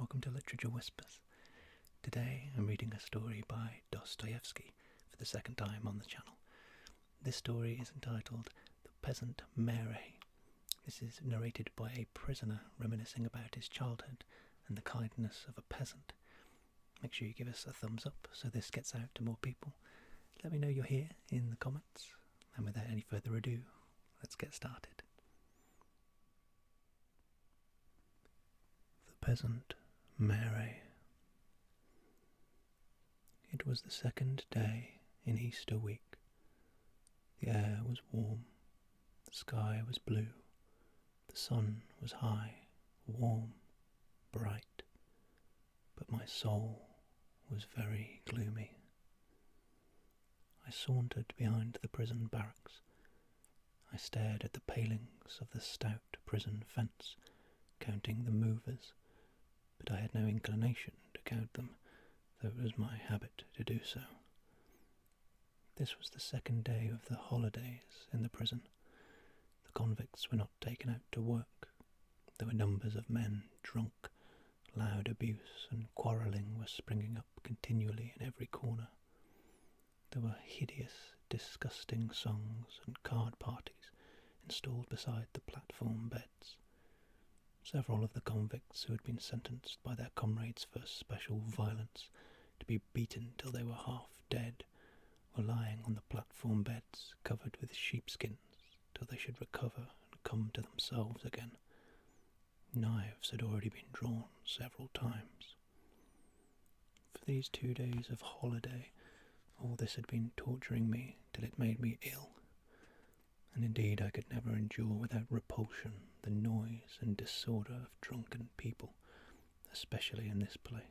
welcome to Literature Whispers. Today I'm reading a story by Dostoevsky for the second time on the channel. This story is entitled The Peasant Marey. This is narrated by a prisoner reminiscing about his childhood and the kindness of a peasant. Make sure you give us a thumbs up so this gets out to more people. Let me know you're here in the comments. And without any further ado, let's get started. The Peasant Marey. It was the second day in Easter week. The air was warm, the sky was blue, the sun was high, warm, bright, but my soul was very gloomy. I sauntered behind the prison barracks. I stared at the palings of the stout prison fence, counting the movers, but I had no inclination to count them, though it was my habit to do so. This was the second day of the holidays in the prison. The convicts were not taken out to work. There were numbers of men drunk. Loud abuse and quarrelling were springing up continually in every corner. There were hideous, disgusting songs and card parties installed beside the platform beds. Several of the convicts who had been sentenced by their comrades for special violence to be beaten till they were half dead were lying on the platform beds covered with sheepskins till they should recover and come to themselves again. Knives had already been drawn several times. For these 2 days of holiday, all this had been torturing me till it made me ill, and indeed I could never endure without repulsion the noise and disorder of drunken people, especially in this place.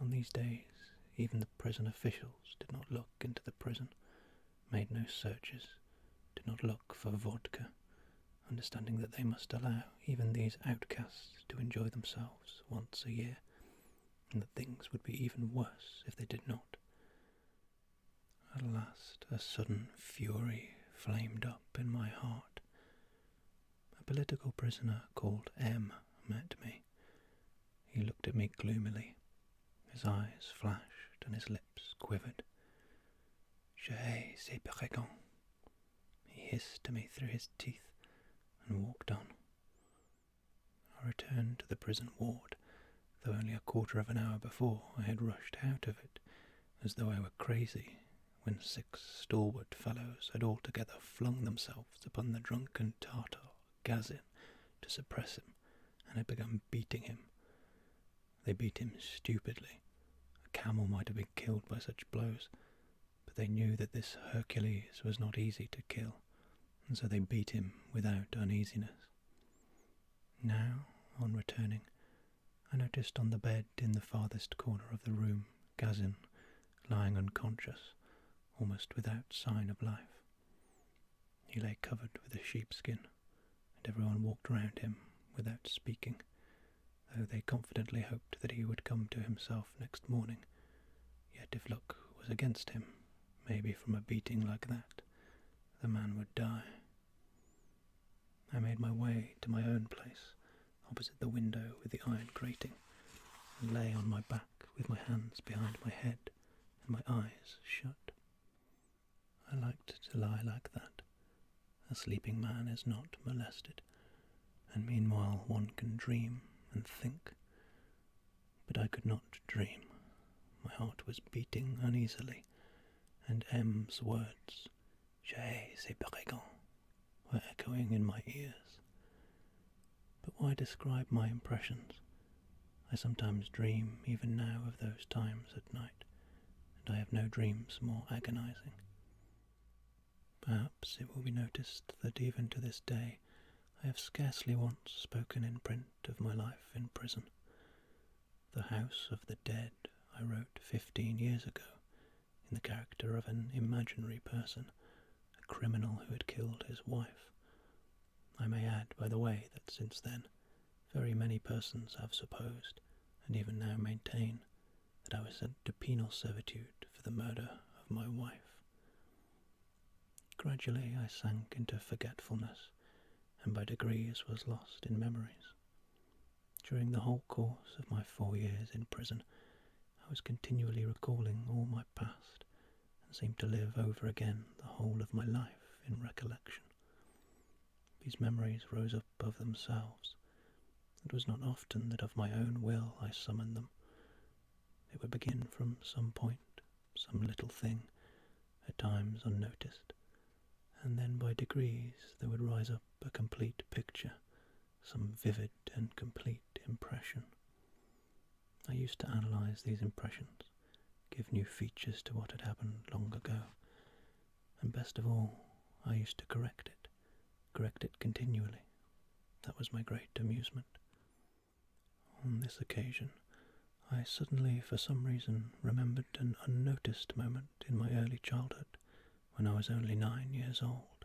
On these days, even the prison officials did not look into the prison, made no searches, did not look for vodka, understanding that they must allow even these outcasts to enjoy themselves once a year, and that things would be even worse if they did not. At last a sudden fury flamed up in my heart. A political prisoner called M met me. He looked at me gloomily. His eyes flashed and his lips quivered. Je hais ces brigands, he hissed to me through his teeth and walked on. I returned to the prison ward, though only a quarter of an hour before I had rushed out of it, as though I were crazy, when 6 stalwart fellows had altogether flung themselves upon the drunken Tartar Gazin to suppress him, and had begun beating him. They beat him stupidly. A camel might have been killed by such blows, but they knew that this Hercules was not easy to kill, and so they beat him without uneasiness. Now, on returning, I noticed on the bed in the farthest corner of the room Gazin, lying unconscious, almost without sign of life. He lay covered with a sheepskin, and everyone walked round him without speaking, though they confidently hoped that he would come to himself next morning. Yet if luck was against him, maybe from a beating like that, the man would die. I made my way to my own place, opposite the window with the iron grating, and lay on my back with my hands behind my head and my eyes shut. I liked to lie like that. A sleeping man is not molested, and meanwhile one can dream and think. But I could not dream. My heart was beating uneasily, and M's words, Je hais ces brigands, were echoing in my ears. But why describe my impressions? I sometimes dream even now of those times at night, and I have no dreams more agonizing. Perhaps it will be noticed that even to this day I have scarcely once spoken in print of my life in prison. The House of the Dead I wrote 15 years ago, in the character of an imaginary person, a criminal who had killed his wife. I may add, by the way, that since then very many persons have supposed, and even now maintain, that I was sent to penal servitude for the murder of my wife. Gradually I sank into forgetfulness, and by degrees was lost in memories. During the whole course of my 4 years in prison, I was continually recalling all my past, and seemed to live over again the whole of my life in recollection. These memories rose up of themselves. It was not often that of my own will I summoned them. They would begin from some point, some little thing, at times unnoticed, and then by degrees there would rise up a complete picture, some vivid and complete impression. I used to analyse these impressions, give new features to what had happened long ago, and best of all, I used to correct it continually. That was my great amusement. On this occasion, I suddenly, for some reason, remembered an unnoticed moment in my early childhood, when I was only 9 years old,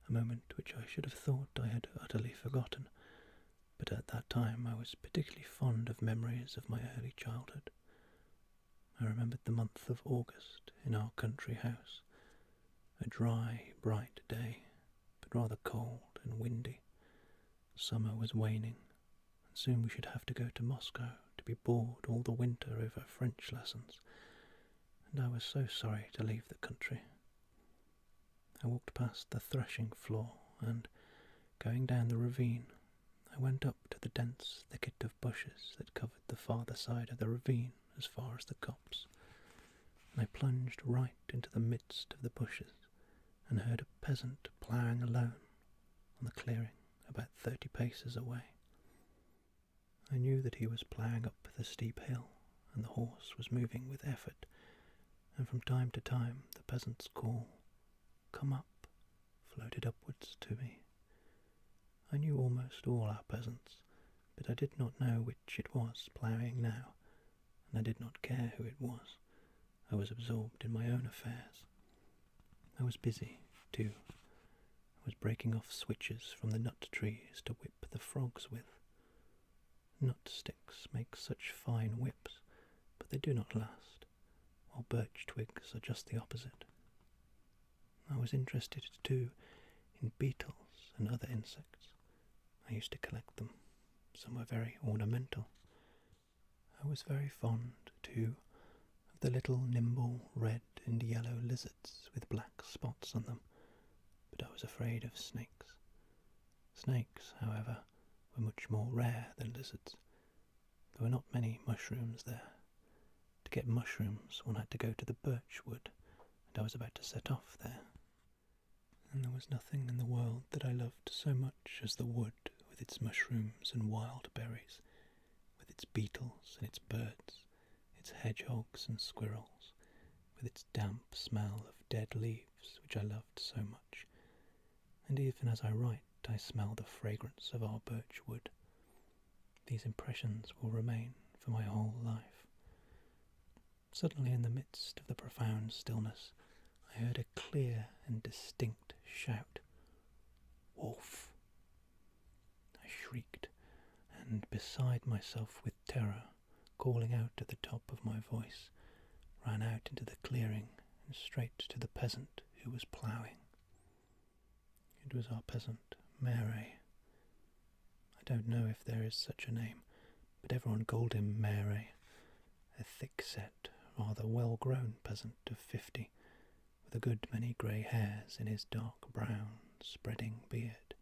a moment which I should have thought I had utterly forgotten, but at that time I was particularly fond of memories of my early childhood. I remembered the month of August in our country house, a dry, bright day, but rather cold and windy. Summer was waning, and soon we should have to go to Moscow to be bored all the winter over French lessons, and I was so sorry to leave the country. I walked past the threshing floor, and, going down the ravine, I went up to the dense thicket of bushes that covered the farther side of the ravine as far as the copse, and I plunged right into the midst of the bushes, and heard a peasant ploughing alone on the clearing about 30 paces away. I knew that he was ploughing up the steep hill, and the horse was moving with effort, and from time to time the peasant's call, "Come up," floated upwards to me. I knew almost all our peasants, but I did not know which it was ploughing now, and I did not care who it was. I was absorbed in my own affairs. I was busy, too. I was breaking off switches from the nut trees to whip the frogs with. Nut sticks make such fine whips, but they do not last, while birch twigs are just the opposite. I was interested, too, in beetles and other insects. I used to collect them. Some were very ornamental. I was very fond, too, of the little nimble red and yellow lizards with black spots on them, but I was afraid of snakes. Snakes, however, were much more rare than lizards. There were not many mushrooms there. To get mushrooms one had to go to the birch wood, and I was about to set off there. And there was nothing in the world that I loved so much as the wood, with its mushrooms and wild berries, with its beetles and its birds, its hedgehogs and squirrels, with its damp smell of dead leaves, which I loved so much. And even as I write, I smell the fragrance of our birch wood. These impressions will remain for my whole life. Suddenly, in the midst of the profound stillness, I heard a clear and distinct shout. "Wolf!" I shrieked, and beside myself with terror, calling out at the top of my voice, ran out into the clearing and straight to the peasant who was ploughing. It was our peasant, Marey. I don't know if there is such a name, but everyone called him Marey, a thick-set, rather well-grown peasant of 50, with a good many grey hairs in his dark brown, spreading beard.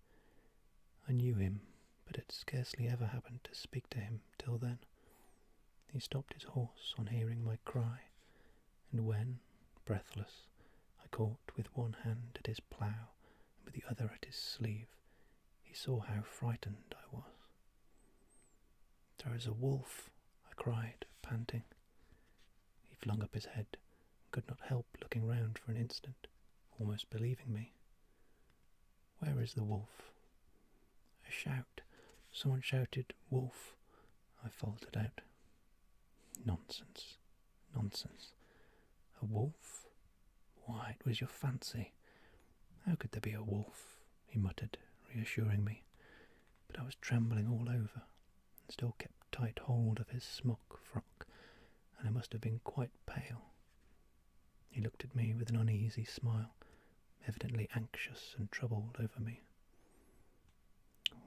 I knew him, but had scarcely ever happened to speak to him till then. He stopped his horse on hearing my cry, and when, breathless, I caught with one hand at his plough and with the other at his sleeve, he saw how frightened I was. "There is a wolf," I cried, panting. He flung up his head and could not help looking round for an instant, almost believing me. "Where is the wolf?" A shout. Someone shouted, "Wolf!" I faltered out. Nonsense. Nonsense. A wolf? Why, it was your fancy. How could there be a wolf? He muttered, reassuring me. But I was trembling all over, and still kept tight hold of his smock frock, and I must have been quite pale. He looked at me with an uneasy smile, evidently anxious and troubled over me.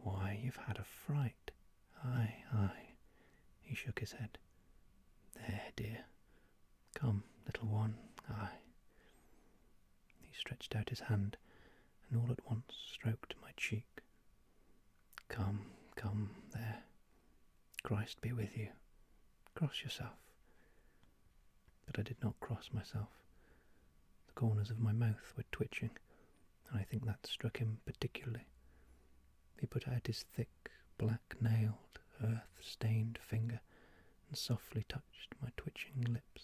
"Why, you've had a fright." "Aye, He shook his head. There, dear. Come, little one. Aye. He stretched out his hand, and all at once stroked my cheek. Come, come, there. Christ be with you. Cross yourself. But I did not cross myself. The corners of my mouth were twitching, and I think that struck him particularly. He put out his thick, black-nailed, earth-stained finger and softly touched my twitching lips.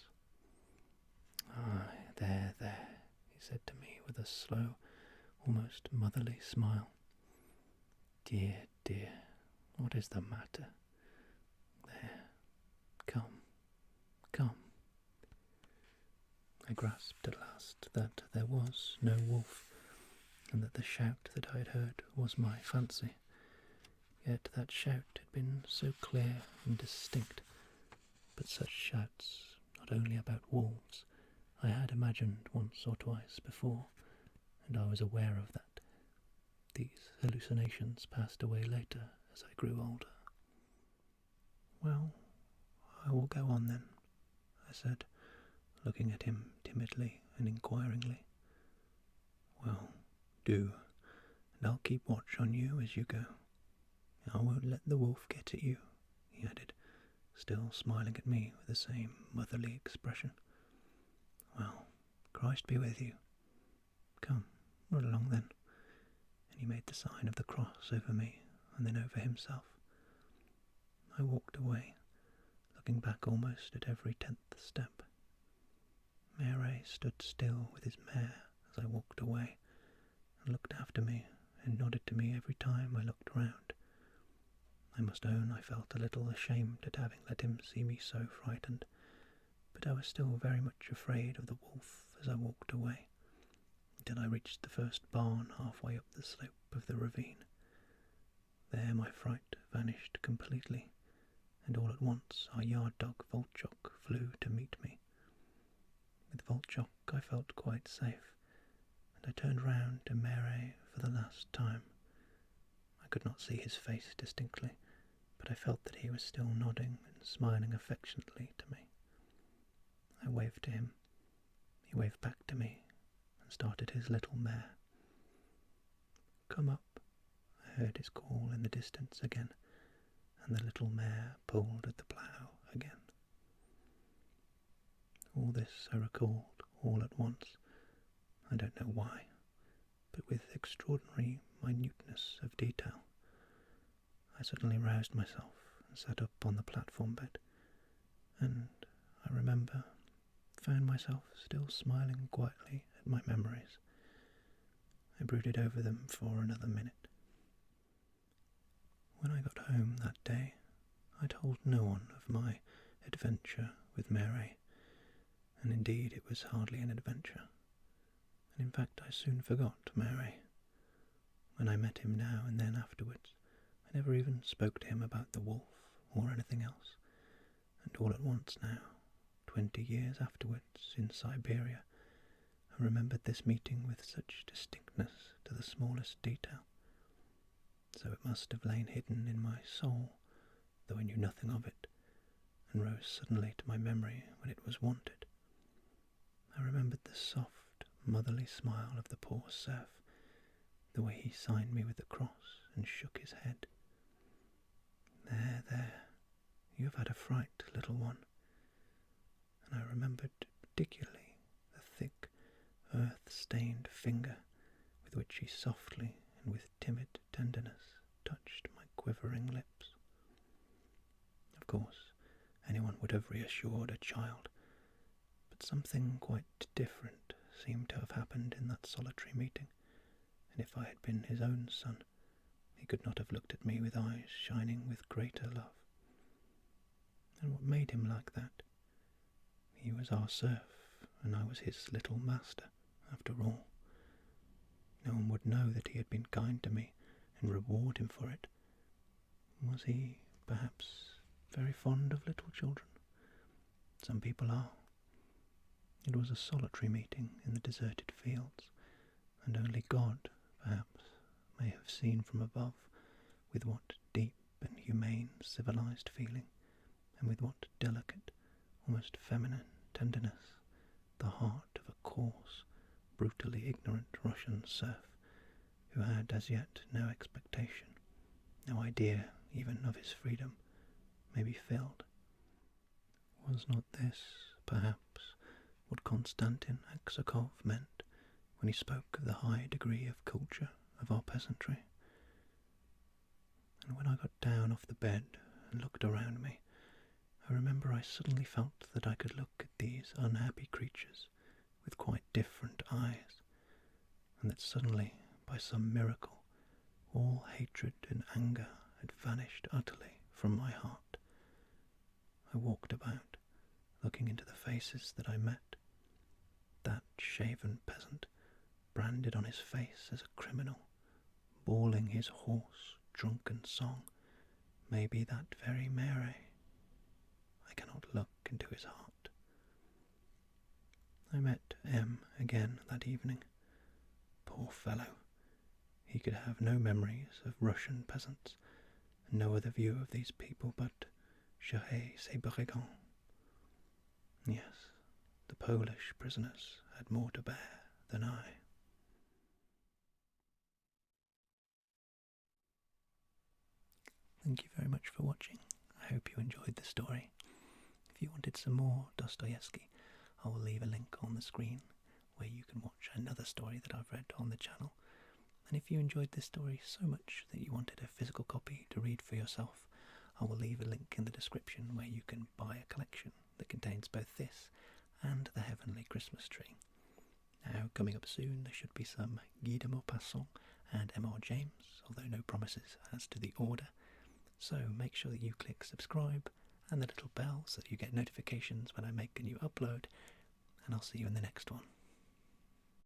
Aye, there, there, he said to me with a slow, almost motherly smile. Dear, dear, what is the matter? There, come, come. I grasped at last that there was no wolf, and that the shout that I had heard was my fancy. Yet that shout had been so clear and distinct, but such shouts, not only about wolves, I had imagined once or twice before, and I was aware of that. These hallucinations passed away later as I grew older. Well, I will go on then, I said, looking at him timidly and inquiringly. Well, do, and I'll keep watch on you as you go. I won't let the wolf get at you, he added, still smiling at me with the same motherly expression. Well, Christ be with you. Come, run along then. And he made the sign of the cross over me and then over himself. I walked away, looking back almost at every 10th step. Marey stood still with his mare as I walked away, and looked after me and nodded to me every time I looked round. I must own I felt a little ashamed at having let him see me so frightened, but I was still very much afraid of the wolf as I walked away, until I reached the first barn halfway up the slope of the ravine. There my fright vanished completely, and all at once our yard dog Volchok flew to meet me. With Volchok I felt quite safe, and I turned round to Marey for the last time. I could not see his face distinctly, but I felt that he was still nodding and smiling affectionately to me. I waved to him. He waved back to me and started his little mare. Come up, I heard his call in the distance again, and the little mare pulled at the plough again. All this I recalled all at once. I don't know why, but with extraordinary minuteness of detail. I suddenly roused myself and sat up on the platform bed, and, I remember, found myself still smiling quietly at my memories. I brooded over them for another minute. When I got home that day, I told no one of my adventure with Marey, and indeed it was hardly an adventure, and in fact I soon forgot Marey. When I met him now and then afterwards, I never even spoke to him about the wolf or anything else, and all at once now, 20 years afterwards in Siberia, I remembered this meeting with such distinctness to the smallest detail. So it must have lain hidden in my soul, though I knew nothing of it, and rose suddenly to my memory when it was wanted. I remembered the soft, motherly smile of the poor serf, the way he signed me with the cross and shook his head. There, there, you have had a fright, little one. And I remembered particularly the thick, earth-stained finger with which he softly and with timid tenderness touched my quivering lips. Of course, anyone would have reassured a child, but something quite different seemed to have happened in that solitary meeting, and if I had been his own son, he could not have looked at me with eyes shining with greater love. And what made him like that? He was our serf, and I was his little master, after all. No one would know that he had been kind to me and reward him for it. Was he, perhaps, very fond of little children? Some people are. It was a solitary meeting in the deserted fields, and only God, perhaps, may have seen from above with what deep and humane civilized feeling and with what delicate, almost feminine tenderness the heart of a coarse, brutally ignorant Russian serf who had as yet no expectation, no idea even of his freedom, may be filled. Was not this, perhaps, what Konstantin Aksakov meant when he spoke of the high degree of culture of our peasantry? And when I got down off the bed and looked around me, I remember I suddenly felt that I could look at these unhappy creatures with quite different eyes, and that suddenly, by some miracle, all hatred and anger had vanished utterly from my heart. I walked about, looking into the faces that I met. That shaven peasant, branded on his face as a criminal, bawling his hoarse, drunken song, may be that very Marey. I cannot look into his heart. I met M again that evening. Poor fellow. He could have no memories of Russian peasants, and no other view of these people but gérer ces brigands. Yes, the Polish prisoners had more to bear than I. Thank you very much for watching. I hope you enjoyed the story. If you wanted some more Dostoevsky, I will leave a link on the screen where you can watch another story that I've read on the channel. And if you enjoyed this story so much that you wanted a physical copy to read for yourself, I will leave a link in the description where you can buy a collection that contains both this and the Heavenly Christmas Tree. Now, coming up soon, there should be some Guy de Maupassant and M.R. James, although no promises as to the order. So make sure that you click subscribe and the little bell so that you get notifications when I make a new upload, and I'll see you in the next one.